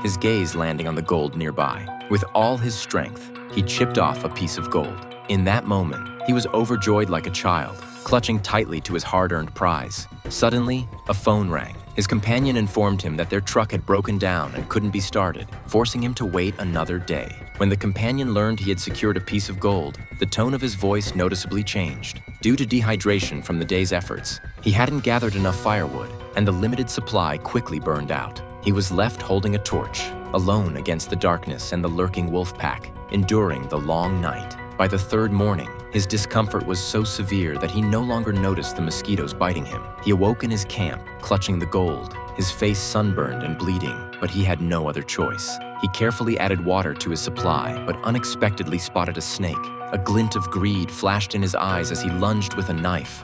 his gaze landing on the gold nearby. With all his strength, he chipped off a piece of gold. In that moment, he was overjoyed like a child, clutching tightly to his hard-earned prize. Suddenly, a phone rang. His companion informed him that their truck had broken down and couldn't be started, forcing him to wait another day. When the companion learned he had secured a piece of gold, the tone of his voice noticeably changed. Due to dehydration from the day's efforts, he hadn't gathered enough firewood, and the limited supply quickly burned out. He was left holding a torch, alone against the darkness and the lurking wolf pack, enduring the long night. By the third morning, his discomfort was so severe that he no longer noticed the mosquitoes biting him. He awoke in his camp, clutching the gold, his face sunburned and bleeding, but he had no other choice. He carefully added water to his supply, but unexpectedly spotted a snake. A glint of greed flashed in his eyes as he lunged with a knife,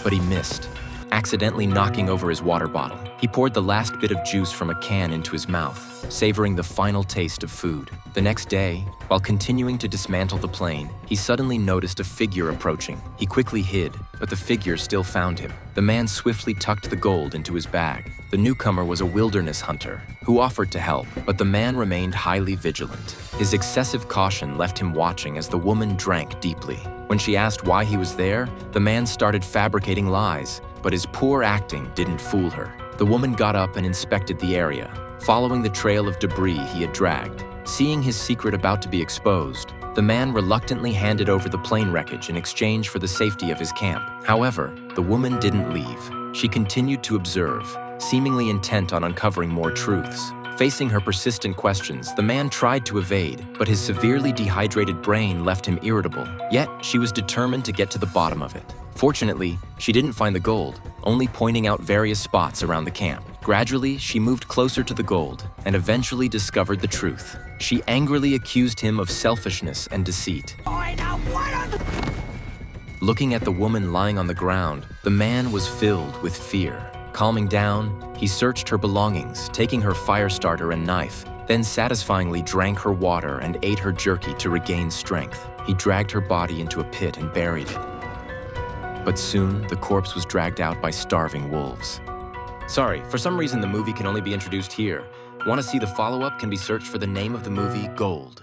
but he missed, accidentally knocking over his water bottle. He poured the last bit of juice from a can into his mouth, savoring the final taste of food. The next day, while continuing to dismantle the plane, he suddenly noticed a figure approaching. He quickly hid, but the figure still found him. The man swiftly tucked the gold into his bag. The newcomer was a wilderness hunter who offered to help, but the man remained highly vigilant. His excessive caution left him watching as the woman drank deeply. When she asked why he was there, the man started fabricating lies, but his poor acting didn't fool her. The woman got up and inspected the area, following the trail of debris he had dragged. Seeing his secret about to be exposed, the man reluctantly handed over the plane wreckage in exchange for the safety of his camp. However, the woman didn't leave. She continued to observe, seemingly intent on uncovering more truths. Facing her persistent questions, the man tried to evade, but his severely dehydrated brain left him irritable. Yet, she was determined to get to the bottom of it. Fortunately, she didn't find the gold, only pointing out various spots around the camp. Gradually, she moved closer to the gold and eventually discovered the truth. She angrily accused him of selfishness and deceit. Looking at the woman lying on the ground, the man was filled with fear. Calming down, he searched her belongings, taking her fire starter and knife, then satisfyingly drank her water and ate her jerky to regain strength. He dragged her body into a pit and buried it. But soon, the corpse was dragged out by starving wolves. Sorry, for some reason the movie can only be introduced here. Want to see the follow-up can be searched for the name of the movie, Gold.